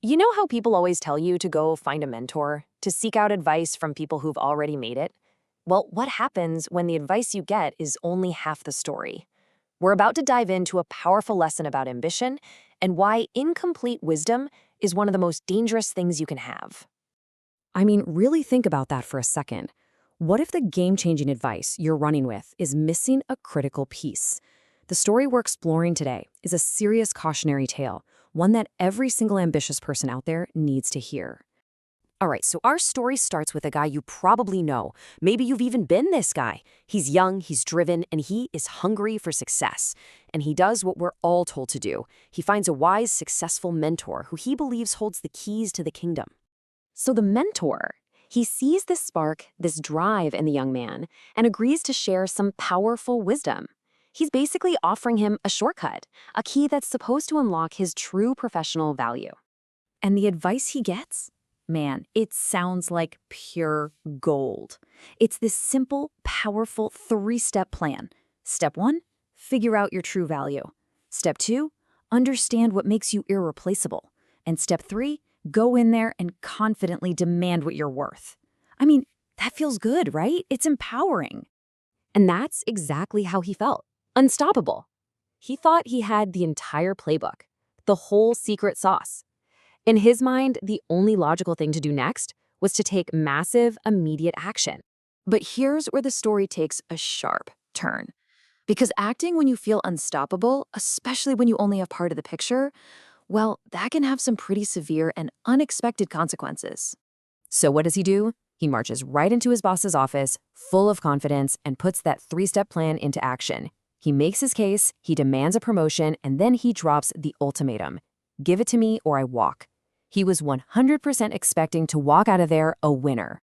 You know how people always tell you to go find a mentor, to seek out advice from people who've already made it? Well, what happens when the advice you get is only half the story? We're about to dive into a powerful lesson about ambition and why incomplete wisdom is one of the most dangerous things you can have. Really think about that for a second. What if the game-changing advice you're running with is missing a critical piece? The story we're exploring today is a serious cautionary tale, one that every single ambitious person out there needs to hear. All right, so our story starts with a guy you probably know. Maybe you've even been this guy. He's young, he's driven, and he is hungry for success. And he does what we're all told to do. He finds a wise, successful mentor who he believes holds the keys to the kingdom. So the mentor, he sees this spark, this drive in the young man, and agrees to share some powerful wisdom. He's basically offering him a shortcut, a key that's supposed to unlock his true professional value. And the advice he gets? Man, it sounds like pure gold. It's this simple, powerful three-step plan. Step 1, figure out your true value. Step 2, understand what makes you irreplaceable. And step 3, go in there and confidently demand what you're worth. That feels good, right? It's empowering. And that's exactly how he felt. Unstoppable. He thought he had the entire playbook, the whole secret sauce. In his mind, the only logical thing to do next was to take massive, immediate action. But here's where the story takes a sharp turn. Because acting when you feel unstoppable, especially when you only have part of the picture, well, that can have some pretty severe and unexpected consequences. So what does he do? He marches right into his boss's office, full of confidence, and puts that three-step plan into action. He makes his case, he demands a promotion, and then he drops the ultimatum. Give it to me or I walk. He was 100% expecting to walk out of there a winner.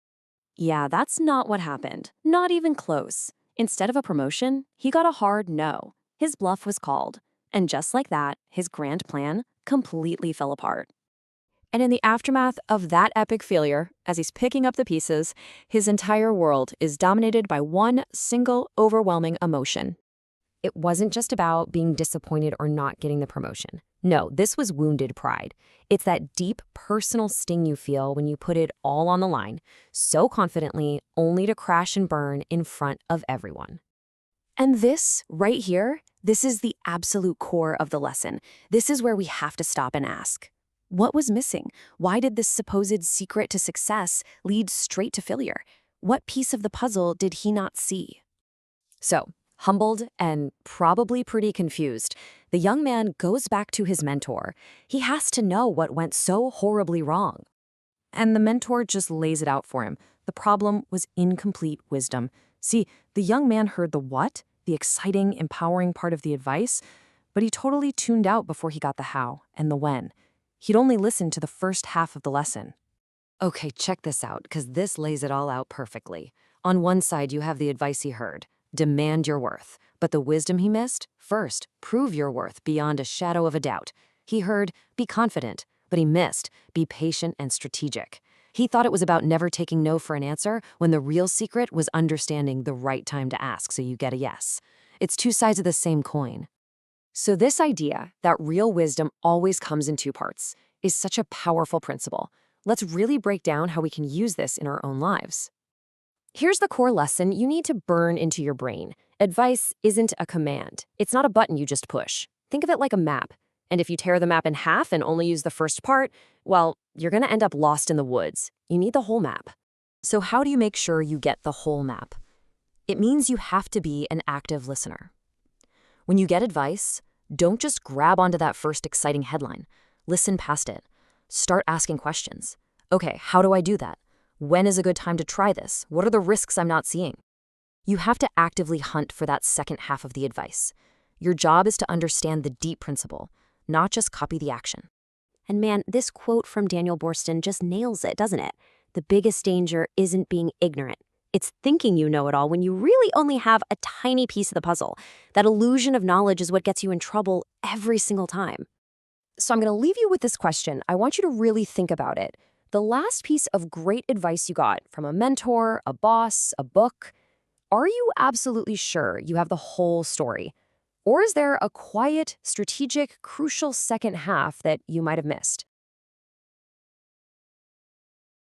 Yeah, that's not what happened. Not even close. Instead of a promotion, he got a hard no. His bluff was called. And just like that, his grand plan completely fell apart. And in the aftermath of that epic failure, as he's picking up the pieces, his entire world is dominated by one single overwhelming emotion. It wasn't just about being disappointed or not getting the promotion. No, this was wounded pride. It's that deep personal sting you feel when you put it all on the line, so confidently, only to crash and burn in front of everyone. And this, right here, this is the absolute core of the lesson. This is where we have to stop and ask. What was missing? Why did this supposed secret to success lead straight to failure? What piece of the puzzle did he not see? So, humbled and probably pretty confused, the young man goes back to his mentor. He has to know what went so horribly wrong. And the mentor just lays it out for him. The problem was incomplete wisdom. See, the young man heard the what, the exciting, empowering part of the advice, but he totally tuned out before he got the how and the when. He'd only listened to the first half of the lesson. Okay, check this out, because this lays it all out perfectly. On one side, you have the advice he heard. Demand your worth. But the wisdom he missed? First, prove your worth beyond a shadow of a doubt. He heard, be confident, but he missed, be patient and strategic. He thought it was about never taking no for an answer, when the real secret was understanding the right time to ask so you get a yes. It's two sides of the same coin. So this idea that real wisdom always comes in two parts is such a powerful principle. Let's really break down how we can use this in our own lives. Here's the core lesson you need to burn into your brain. Advice isn't a command. It's not a button you just push. Think of it like a map. And if you tear the map in half and only use the first part, well, you're going to end up lost in the woods. You need the whole map. So how do you make sure you get the whole map? It means you have to be an active listener. When you get advice, don't just grab onto that first exciting headline. Listen past it. Start asking questions. Okay, how do I do that? When is a good time to try this? What are the risks I'm not seeing? You have to actively hunt for that second half of the advice. Your job is to understand the deep principle, not just copy the action. And man, this quote from Daniel Boorstin just nails it, doesn't it? The biggest danger isn't being ignorant. It's thinking you know it all when you really only have a tiny piece of the puzzle. That illusion of knowledge is what gets you in trouble every single time. So I'm going to leave you with this question. I want you to really think about it. The last piece of great advice you got from a mentor, a boss, a book, are you absolutely sure you have the whole story? Or is there a quiet, strategic, crucial second half that you might have missed?